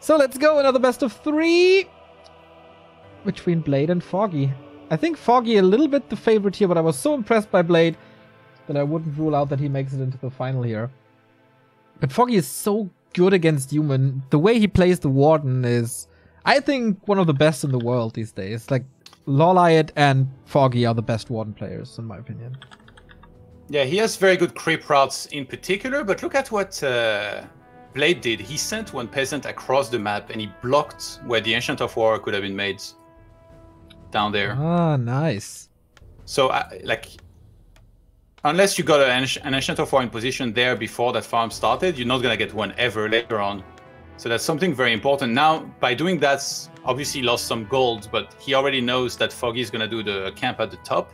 So let's go, another best of 3 between Blade and Foggy. I think Foggy a little bit the favorite here, but I was so impressed by Blade that I wouldn't rule out that he makes it into the final here. But Foggy is so good against human. The way he plays the Warden is, I think, one of the best in the world these days. Like, Lawliot and Foggy are the best Warden players, in my opinion. Yeah, he has very good creep routes in particular, but look at what Blade did. He sent one peasant across the map and he blocked where the Ancient of War could have been made down there. Ah, nice. So, like, unless you got an Ancient of War in position there before that farm started, you're not going to get one ever later on. So that's something very important. Now, by doing that, obviously he lost some gold, but he already knows that Foggy is going to do the camp at the top.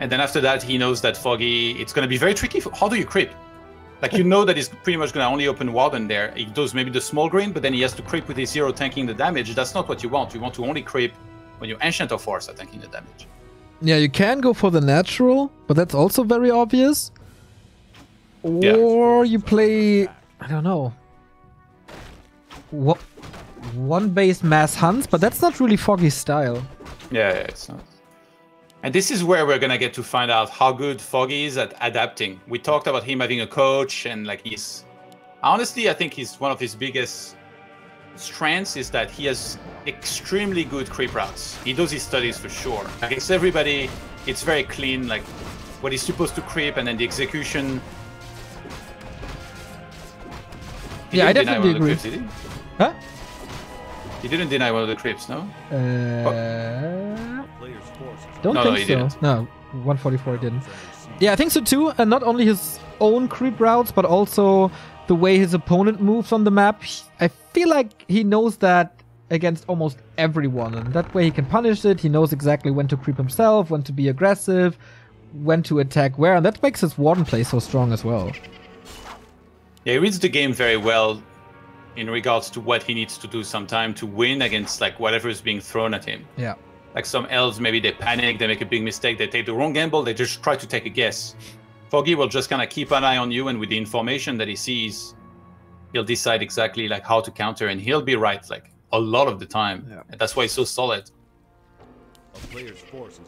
And then after that, he knows that Foggy, it's going to be very tricky. How do you creep? Like, you know that he's pretty much going to only open Warden there. He does maybe the small green, but then he has to creep with his 0 tanking the damage. That's not what you want. You want to only creep when your Ancient of Wars are tanking the damage. Yeah, you can go for the natural, but that's also very obvious. Or you play, I don't know, one base mass hunts, but that's not really Foggy's style. Yeah, it's not. And this is where we're gonna get to find out how good Foggy is at adapting. We talked about him having a coach, and like honestly, I think one of his biggest strengths is that he has extremely good creep routes. He does his studies for sure. Against everybody, it's very clean, like what he's supposed to creep, and then the execution. Yeah, I definitely agree. Creeps, did he? Huh? He didn't deny one of the creeps, no? Don't think so. Didn't. No, 144 didn't. Yeah, I think so too. And not only his own creep routes, but also the way his opponent moves on the map. I feel like he knows that against almost everyone, and that way he can punish it. He knows exactly when to creep himself, when to be aggressive, when to attack where, and that makes his Warden play so strong as well. Yeah, he reads the game very well in regards to what he needs to do sometime to win against like whatever is being thrown at him. Yeah. Like some elves, maybe they panic, they make a big mistake, they take the wrong gamble, they just try to take a guess. Foggy will just kind of keep an eye on you, and with the information that he sees, he'll decide exactly like how to counter, and he'll be right like a lot of the time. Yeah. And that's why he's so solid.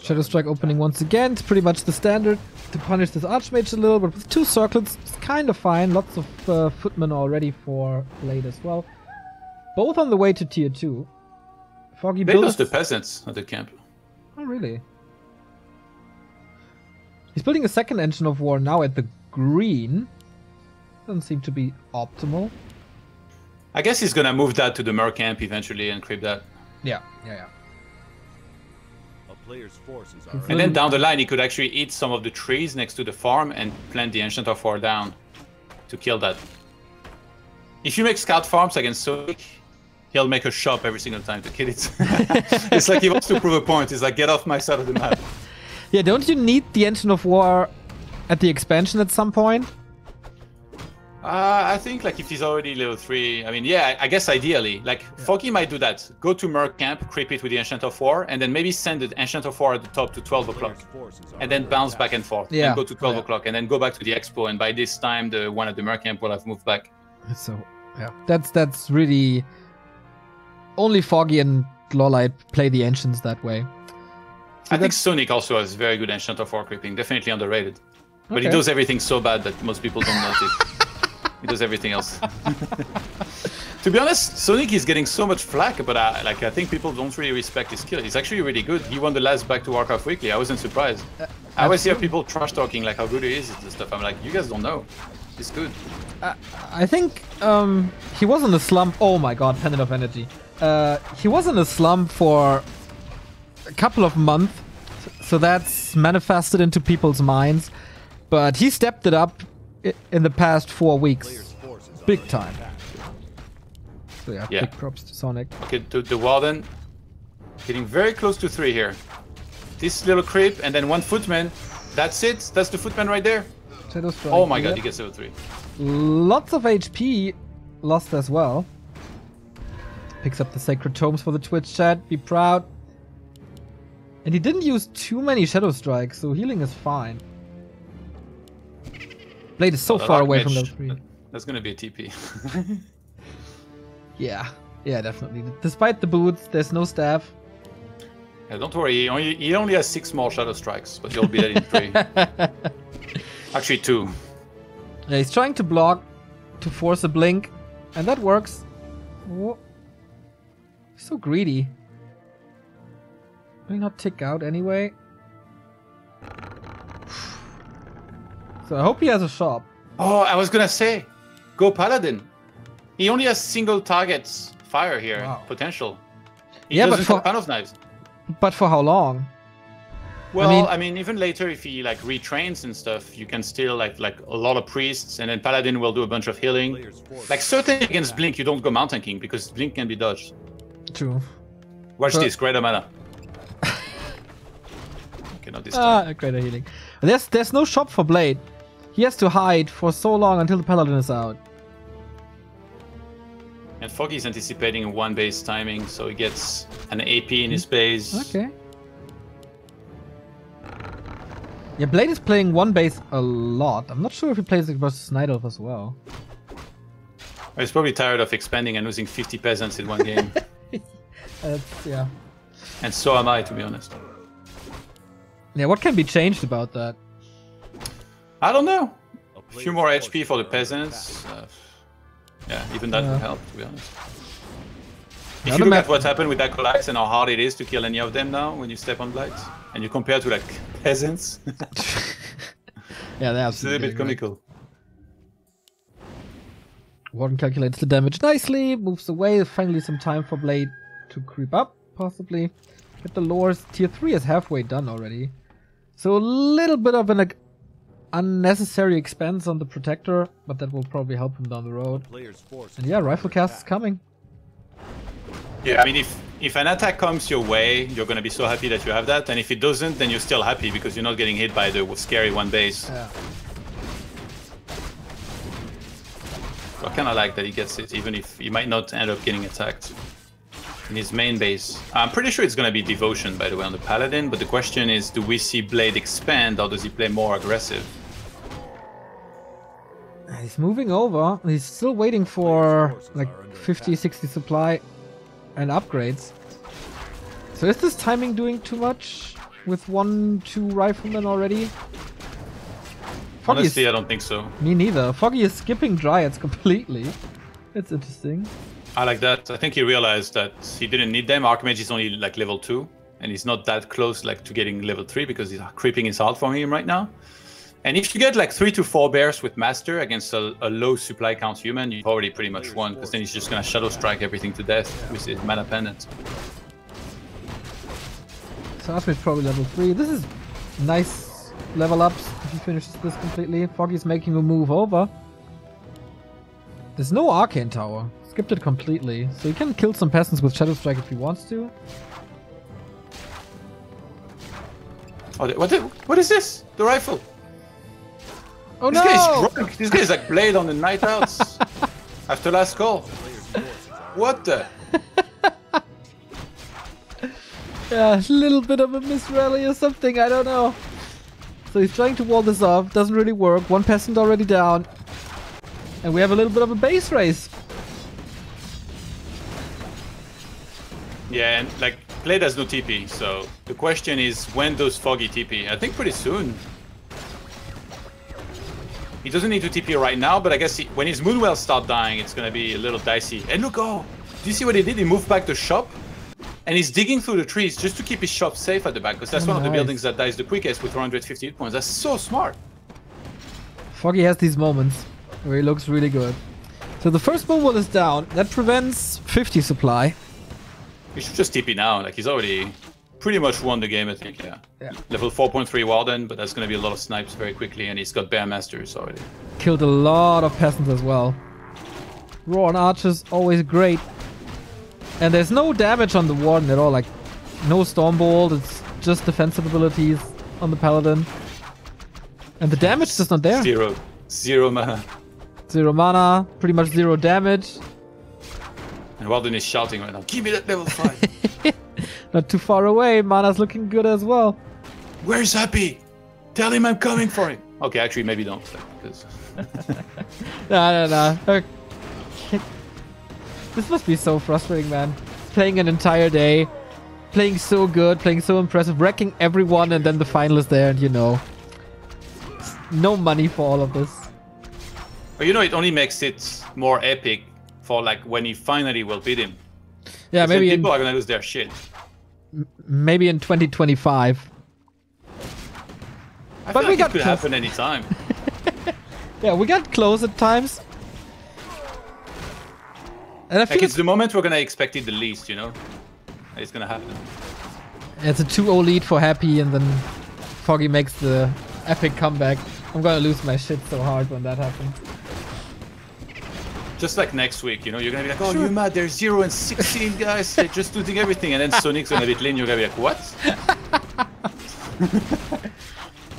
Shadow Strike opening once again. It's pretty much the standard to punish this Archmage a little, but with 2 circlets, it's kind of fine. Lots of footmen already for Blade as well. Both on the way to tier 2. Foggy builds the peasants at the camp. Oh, really? He's building a second Engine of War now at the green. Doesn't seem to be optimal. I guess he's gonna move that to the Mer camp eventually and creep that. Yeah. And then down the line, he could actually eat some of the trees next to the farm and plant the Ancient of War down to kill that. If you make scout farms against Sonic, he'll make a shop every single time to kill it. It's like he wants to prove a point. He's like, get off my side of the map. Yeah, don't you need the Engine of War at the expansion at some point? I think like if he's already level 3, I mean, yeah, I guess ideally. Like, Foggy might do that. Go to Mer camp, creep it with the Ancient of War, and then maybe send the Ancient of War at the top to 12 o'clock. And then bounce back and forth. Yeah. And go to 12 o'clock, and then go back to the expo, and by this time, the one at the Mer camp will have moved back. So, yeah. That's really... Only Foggy and Lawlight play the Ancients that way. So I think Sonic also has very good Ancient of War creeping. Definitely underrated. But he does everything so bad that most people don't notice. He does everything else. To be honest, Sonic is getting so much flack, but I think people don't really respect his skill. He's actually really good. He won the last Back to Warcraft Weekly. I wasn't surprised. I always hear people trash talking like how good he is and stuff. I'm like, you guys don't know. He's good. I think he was in a slump. Oh my god, Pendant of Energy. He was in a slump for a couple of months, so that's manifested into people's minds. But he stepped it up in the past 4 weeks. Big time. So yeah, big props to Sonic. Okay, to the Warden. Getting very close to 3 here. This little creep, and then 1 footman. That's it. That's the footman right there. Shadow Strike, oh my god, he gets level 3. Lots of HP lost as well. Picks up the Sacred Tomes for the Twitch chat. Be proud. And he didn't use too many Shadow Strikes, so healing is fine. Blade is so far away from level 3. That's gonna be a TP. Yeah, yeah, definitely. Despite the boots, there's no staff. Yeah, don't worry, he only has 6 more Shadow Strikes, but you'll be dead in 3. Actually 2. Yeah, he's trying to block to force a blink, and that works. Oh. So greedy. Will he not tick out anyway? So I hope he has a shop. Oh, I was gonna say, go Paladin. He only has single targets fire here, Wow. potential. He Yeah, doesn't but for have Pan of Knives. But for how long? Well, I mean, even later, if he like retrains and stuff, you can still like a lot of priests, and then Paladin will do a bunch of healing. Like certainly against Blink, you don't go Mountain King because Blink can be dodged. True. Watch But- this, Greater Mana. Okay, not this time. Greater healing. There's no shop for Blade. He has to hide for so long until the Paladin is out. And Foggy's anticipating a 1 base timing, so he gets an AP in his base. Okay. Yeah, Blade is playing 1 base a lot. I'm not sure if he plays it versus Night Elf as well. He's probably tired of expanding and losing 50 peasants in one game. Yeah. And so am I, to be honest. Yeah, what can be changed about that? I don't know. A few more HP for the peasants. Yeah, even that would help, to be honest. If Another you look map- at what happened with Acolytes and how hard it is to kill any of them now when you step on Blights, and you compare to like peasants, Yeah, they're it's a little absolutely bit comical. Warden calculates the damage nicely, moves away, finally some time for Blade to creep up, possibly. Get the lores. Tier 3 is halfway done already. So a little bit of an unnecessary expense on the Protector, but that will probably help him down the road. And yeah, Rifle Cast is coming. Yeah, I mean, if an attack comes your way, you're gonna be so happy that you have that, and if it doesn't, then you're still happy because you're not getting hit by the scary 1 base. Yeah. So I kind of like that he gets it, even if he might not end up getting attacked in his main base. I'm pretty sure it's going to be Devotion, by the way, on the Paladin, but the question is, do we see Blade expand, or does he play more aggressive? He's moving over. He's still waiting for like 50, 60 supply and upgrades. So is this timing doing too much with 1, 2 riflemen already? Foggy is- Honestly, I don't think so. Me neither. Foggy is skipping Dryads completely. It's interesting. I like that. I think he realized that he didn't need them. Archmage is only like level 2, and he's not that close like to getting level 3 because he's creeping is hard for him right now. And if you get like 3 to 4 bears with Master against a low supply count human, you've already pretty much won, because then he's just gonna Shadow Strike everything to death with his mana pendant. So Archmage probably level 3. This is nice level ups if he finishes this completely. Foggy's making a move over. There's no Arcane Tower. Skipped it completely. So he can kill some peasants with Shadow Strike if he wants to. Oh, what is this? The rifle. Oh This no! guy's drunk. This guy's like Blade on the night outs after last call. What the? Yeah, a little bit of a misrally or something, I don't know. So he's trying to wall this off, doesn't really work. 1 peasant already down. And we have a little bit of a base race. Yeah, and like Blade has no TP, so the question is, when does Foggy TP? I think pretty soon. He doesn't need to TP right now, but I guess when his Moonwells start dying, it's gonna be a little dicey. And look, oh, do you see what he did? He moved back the shop, and he's digging through the trees just to keep his shop safe at the back, because that's one of the nice. buildings that dies the quickest with 450 hit points. That's so smart. Foggy has these moments where he looks really good. So the first Moonwell is down. That prevents 50 supply. He should just TP now. Like, he's already pretty much won the game, I think, yeah. Level 4.3 Warden, but that's going to be a lot of snipes very quickly, and he's got Bear Masters already. Killed a lot of peasants as well. Roar on archers, always great. And there's no damage on the Warden at all, like no Stormbolt, it's just defensive abilities on the Paladin. And the damage is just not there. Zero mana. 0 mana, pretty much 0 damage. And Warden is shouting right now, give me that level 5. Not too far away, mana's looking good as well. Where's Happy? Tell him I'm coming for him. Okay, actually, maybe don't, because... No. Okay. This must be so frustrating, man. Playing an entire day, playing so good, playing so impressive, wrecking everyone, and then the final is there, and you know, no money for all of this. But you know, it only makes it more epic for like when he finally will beat him. Yeah, maybe people are gonna lose their shit. Maybe in 2025. I feel like it could happen anytime. Yeah, we got close at times. And I feel like it's the moment we're gonna expect it the least, you know? It's gonna happen. It's a 2-0 lead for Happy, and then Foggy makes the epic comeback. I'm gonna lose my shit so hard when that happens. Just like next week, you know, you're gonna be like, oh, you're mad, there's 0 and 16 guys, they're just losing everything, and then Sonic's gonna be lane, you're gonna be like, what?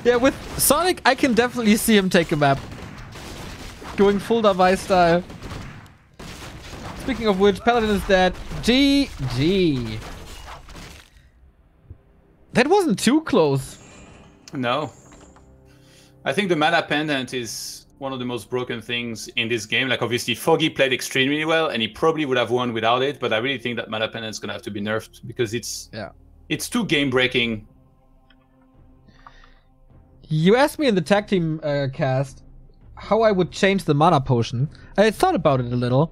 Yeah, with Sonic, I can definitely see him take a map. Going full Davai style. Speaking of which, Paladin is dead. GG. That wasn't too close. No. I think the mana pendant is one of the most broken things in this game. Like, obviously, Foggy played extremely well, and he probably would have won without it, but I really think that mana pendant is going to have to be nerfed, because it's too game-breaking. You asked me in the tag team cast how I would change the mana potion. I thought about it a little.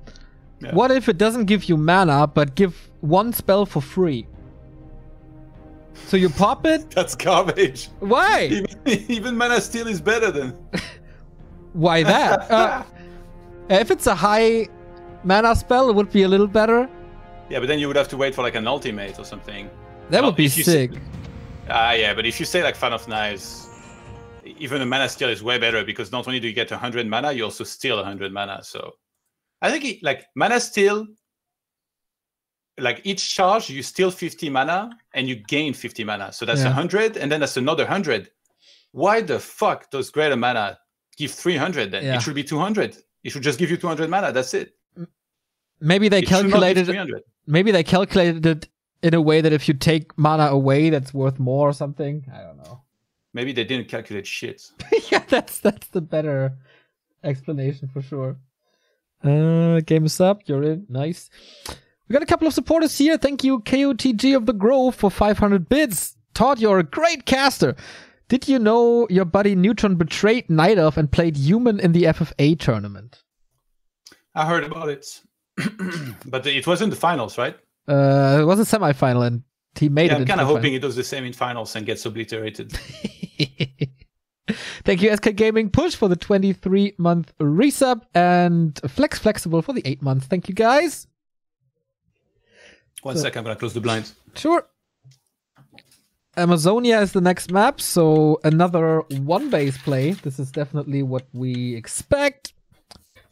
Yeah. What if it doesn't give you mana, but give one spell for free? So you pop it? That's garbage. Why? Even mana steal is better than... Why that? If it's a high mana spell, it would be a little better. Yeah, but then you would have to wait for like an ultimate or something. That would be sick. Yeah, but if you say like Fan of Knives, even a mana steal is way better, because not only do you get 100 mana, you also steal 100 mana. So I think like mana steal, like each charge you steal 50 mana and you gain 50 mana. So that's 100, and then that's another 100. Why the fuck does greater mana give 300 then? It should be 200. It should just give you 200 mana. That's it. Maybe they calculated it. Maybe they calculated it in a way that if you take mana away, that's worth more or something. I don't know. Maybe they didn't calculate shit. Yeah, that's the better explanation for sure. Game is up. You're in. Nice. We got a couple of supporters here. Thank you, KOTG of the Grove, for 500 bits. ToD, you're a great caster. Did you know your buddy Neutron betrayed Night Elf and played human in the FFA tournament? I heard about it. But it wasn't the finals, right? It was a semi-final, and he made it. I'm kind of hoping it does the same in finals and gets obliterated. Thank you, SK Gaming Push, for the 23-month resub, and Flex Flexible for the 8 months. Thank you, guys. One sec, I'm going to close the blinds. Sure. Amazonia is the next map, so another one-base play. This is definitely what we expect,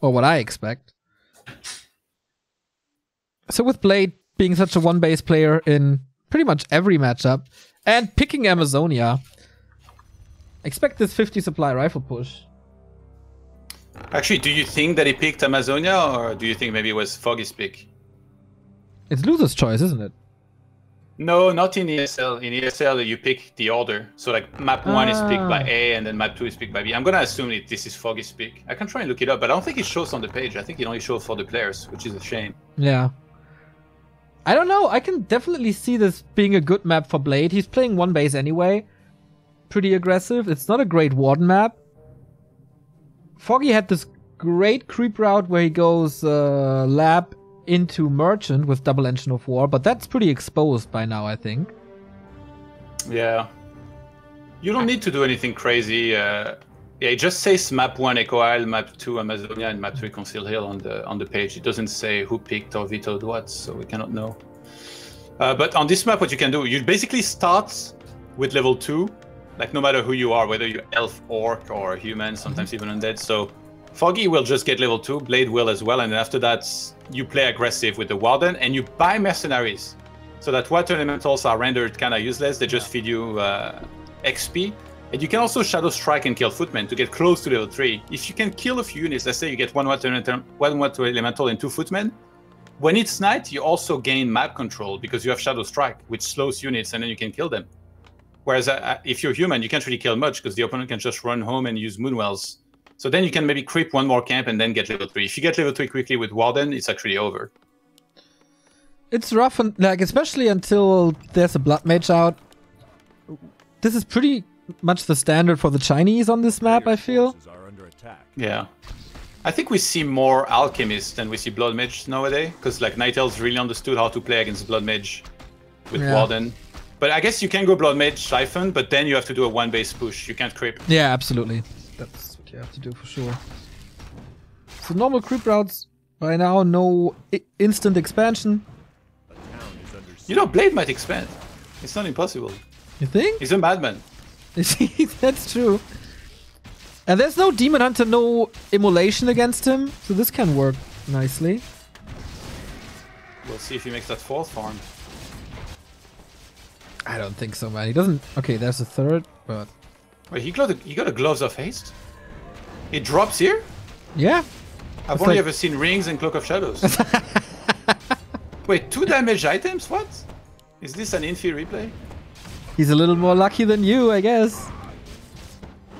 or what I expect. So with Blade being such a one-base player in pretty much every matchup, and picking Amazonia, expect this 50 supply rifle push. Actually, do you think that he picked Amazonia, or do you think maybe it was Foggy's pick? It's loser's choice, isn't it? No, not in ESL. In ESL, you pick the order. So like map 1 is picked by A, and then map 2 is picked by B. I'm going to assume that this is Foggy's pick. I can try and look it up, but I don't think it shows on the page. I think it only shows for the players, which is a shame. Yeah. I don't know. I can definitely see this being a good map for Blade. He's playing one base anyway. Pretty aggressive. It's not a great Warden map. Foggy had this great creep route where he goes lab into Merchant with double Engine of War, but that's pretty exposed by now, I think. Yeah. You don't need to do anything crazy. Yeah, it just says map 1 Echo Isle, map 2 Amazonia, and map 3 Conceal Hill on the page. It doesn't say who picked or vetoed what, so we cannot know. But on this map, what you can do, you basically start with level 2, like no matter who you are, whether you're elf, orc, or human, sometimes even undead. So Foggy will just get level 2, Blade will as well, and then after that, you play aggressive with the Warden, and you buy mercenaries. So that water elementals are rendered kind of useless, they just feed you XP. And you can also Shadow Strike and kill Footmen to get close to level 3. If you can kill a few units, let's say you get one water elemental and 2 Footmen, when it's night, you also gain map control because you have Shadow Strike, which slows units, and then you can kill them. Whereas if you're human, you can't really kill much because the opponent can just run home and use Moonwells. So then you can maybe creep one more camp and then get level 3. If you get level 3 quickly with Warden, it's actually over. It's rough, and like especially until there's a blood mage out. This is pretty much the standard for the Chinese on this map, I feel. Yeah. I think we see more alchemists than we see blood mage nowadays, because like Nightel's really understood how to play against blood mage with Warden. But I guess you can go blood mage Siphon, but then you have to do a one base push. You can't creep. Yeah, absolutely. That's what you have to do for sure. So normal creep routes by now, no instant expansion. You know, Blade might expand. It's not impossible. You think? He's a madman. That's true. And there's no Demon Hunter, no immolation against him, so this can work nicely. We'll see if he makes that fourth farm. I don't think so, man. He doesn't... Okay, there's a third, but... Wait, he got a Gloves of Haste? It drops here? Yeah. I've only ever seen Rings and Cloak of Shadows. Wait, 2 damage items? What? Is this an infi replay? He's a little more lucky than you, I guess.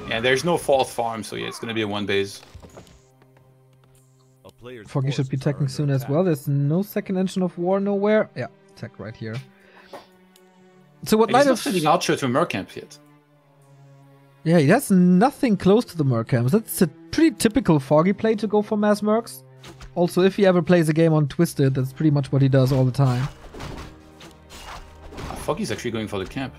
Yeah, there's no fourth farm, so yeah, it's gonna be a one base. Foggy should be attacking soon as well. There's no second engine of war nowhere. Yeah, attack right here. So what He's not sending Archer to Mercamp yet. Yeah, he has nothing close to the Mercamps. That's a pretty typical Foggy play to go for mass Mercs. Also, if he ever plays a game on Twisted, that's pretty much what he does all the time. Foggy's actually going for the camp.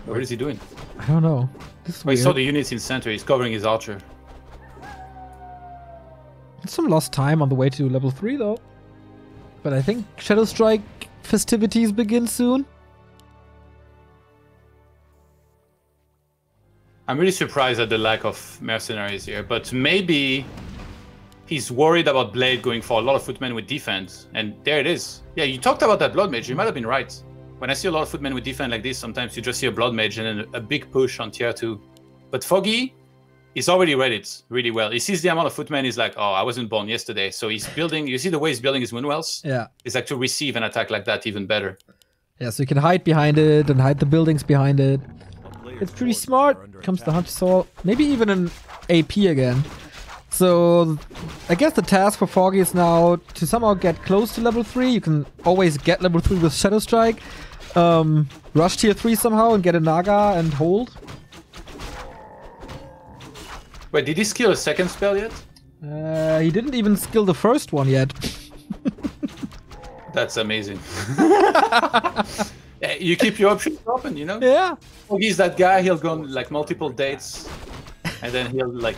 What is he doing? I don't know. This is he saw the units in center. He's covering his Archer. Some lost time on the way to level 3 though. But I think Shadow Strike festivities begin soon. I'm really surprised at the lack of mercenaries here, but maybe he's worried about Blade going for a lot of footmen with defense, and there it is. Yeah, you talked about that Blood Mage, you might have been right. When I see a lot of footmen with defense like this, sometimes you just see a Blood Mage and then a big push on tier 2. But Foggy is already read it really well. He sees the amount of footmen, he's like, oh, I wasn't born yesterday. So he's building, you see the way he's building his Moonwells? Yeah. It's like to receive an attack like that even better. Yeah, so you can hide behind it and hide the buildings behind it. It's pretty smart. Comes the Hunter Soul. Maybe even an AP again. So I guess the task for Foggy is now to somehow get close to level 3. You can always get level 3 with Shadow Strike. Rush tier 3 somehow and get a Naga and hold. Wait, did he skill a second spell yet? He didn't even skill the first one yet. That's amazing. You keep your options open, you know? Yeah. Foggy's that guy, he'll go on like multiple dates and then he'll like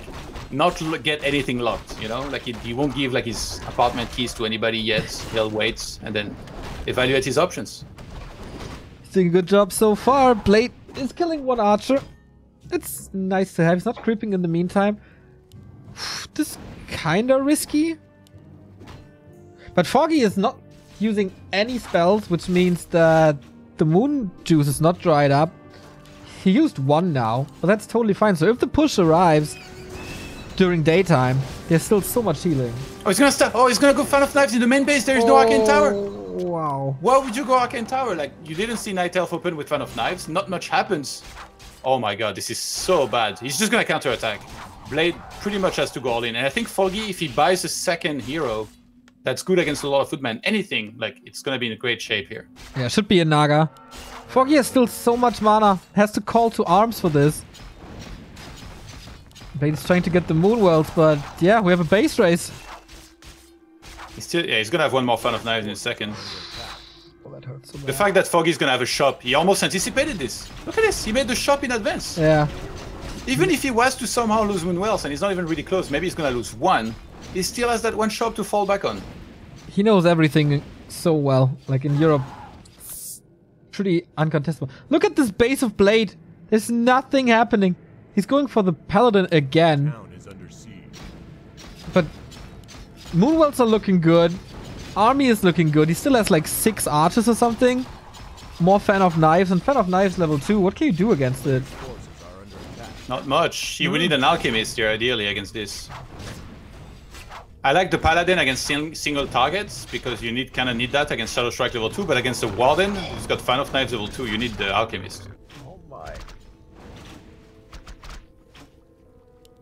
not get anything locked, you know? Like he won't give like his apartment keys to anybody yet. He'll wait and then evaluate his options. He's doing a good job so far. Blade is killing one Archer. It's nice to have. He's not creeping in the meantime. This is kinda risky. But Foggy is not using any spells, which means that the moon juice is not dried up. He used one now, but that's totally fine. So if the push arrives during daytime, there's still so much healing. Oh, he's gonna stop. Oh, he's gonna go Fan of Knives in the main base. There's no Arcane Tower. Wow. Why would you go Arcane Tower? Like, you didn't see Night Elf open with Fan of Knives. Not much happens. Oh my god, this is so bad. He's just gonna counterattack. Blade pretty much has to go all in. And I think Foggy, if he buys a second hero that's good against a lot of footmen, anything, like, it's gonna be in a great shape here. Yeah, should be a Naga. Foggy has still so much mana. Has to call to arms for this. Blade is trying to get the Moonwells, but yeah, we have a base race. He's gonna have one more Fan of Knives in a second. Oh, that hurts so bad. The fact that Foggy's gonna have a shop, he almost anticipated this. Look at this, he made the shop in advance. Yeah. Even if he was to somehow lose Moonwells, and he's not even really close, maybe he's gonna lose one, he still has that one shop to fall back on. He knows everything so well. Like in Europe, it's pretty uncontestable. Look at this base of Blade. There's nothing happening. He's going for the Paladin again. But Moonwells are looking good. Army is looking good. He still has like 6 archers or something. More Fan of Knives, and Fan of Knives level 2. What can you do against it? Not much. You would need an Alchemist here, ideally, against this. I like the Paladin against single targets, because you kind of need that against Shadow Strike level 2, but against the Warden, who's got Fan of Knives level 2, you need the Alchemist. Oh my.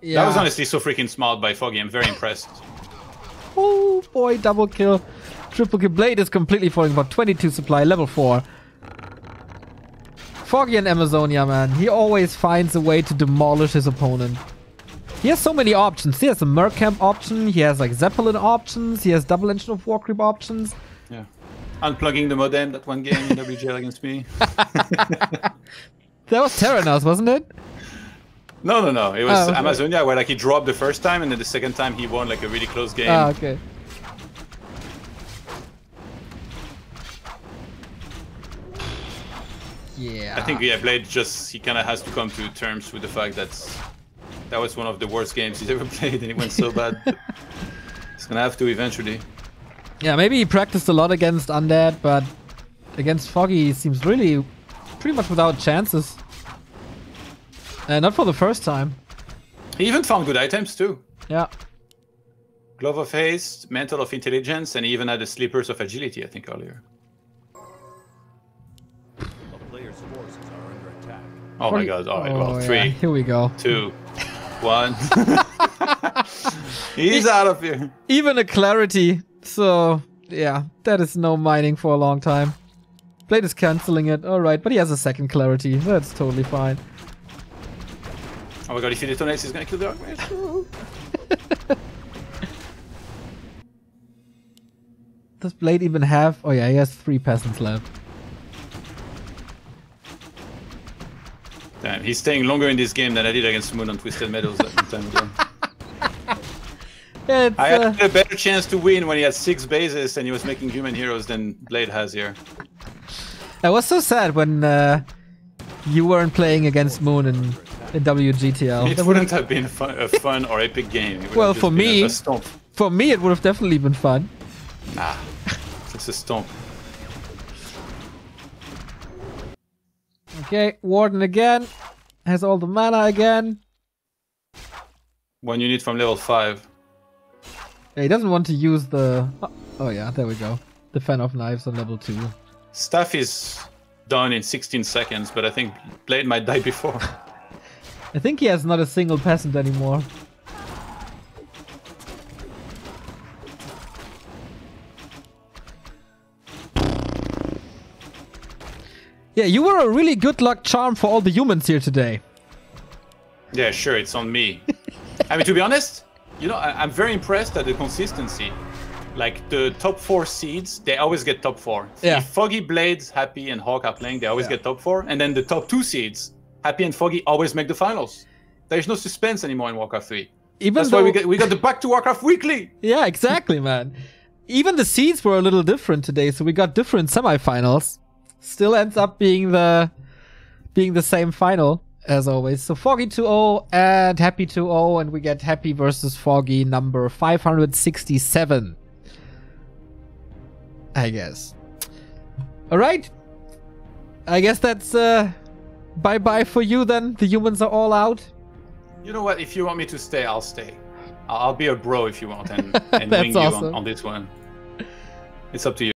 Yeah. That was honestly so freaking smart by Foggy. I'm very impressed. Oh boy, double kill. Triple kill. Blade is completely falling apart. 22 supply, level 4. Foggy and Amazonia, man. He always finds a way to demolish his opponent. He has so many options. He has a Merc Camp option. He has like Zeppelin options. He has double engine of War Creep options. Yeah. Unplugging the modem that one game in WGL against me. That was Terranos, wasn't it? No. It was okay. Amazonia, where like he dropped the first time, and then the second time he won like a really close game. Ah, okay. Yeah. I think Blade he kind of has to come to terms with the fact that was one of the worst games he's ever played, and it went so bad. He's gonna have to eventually. Yeah, maybe he practiced a lot against Undead, but against Foggy he seems really pretty much without chances. Not for the first time. He even found good items too. Yeah. Glove of Haste, Mantle of Intelligence, and he even had the Slippers of Agility, I think, earlier. Oh my god, alright, well, 3. Yeah. Here we go. 2, 1. He's out of here. Even a clarity. So, yeah, that is no mining for a long time. Blade is cancelling it, alright, but he has a second clarity. That's totally fine. Oh my god, if he detonates, he's gonna kill the Archmage. Does Blade even have... Oh yeah, he has 3 peasants left. Damn, he's staying longer in this game than I did against Moon on Twisted Meadows that time ago. I had a better chance to win when he had 6 bases and he was making human heroes than Blade has here. I was so sad when you weren't playing against Moon in WGTL. It wouldn't have been a fun or epic game. Well, for me, it would have definitely been fun. Nah, it's a stomp. Okay, Warden again. Has all the mana again. One unit from level 5. Yeah, he doesn't want to use the... Oh yeah, there we go. The Fan of Knives on level 2. Staff is done in 16 seconds, but I think Blade might die before. I think he has not a single peasant anymore. Yeah, you were a really good luck charm for all the humans here today. Yeah, sure, it's on me. I mean, to be honest, you know, I'm very impressed at the consistency. Like, the top 4 seeds, they always get top 4. Yeah. If Foggy, Blades, Happy, and Hawk are playing, they always get top 4. And then the top 2 seeds, Happy and Foggy, always make the finals. There's no suspense anymore in Warcraft 3. That's why we got the Back to Warcraft Weekly! Yeah, exactly, man. Even the seeds were a little different today, so we got different semifinals. Still ends up being the same final as always. So Foggy 2-0 and Happy 2-0, and we get Happy versus Foggy number 567. I guess. Alright. I guess that's bye-bye for you then. The humans are all out. You know what? If you want me to stay, I'll stay. I'll be a bro if you want and wing awesome. you on this one. It's up to you.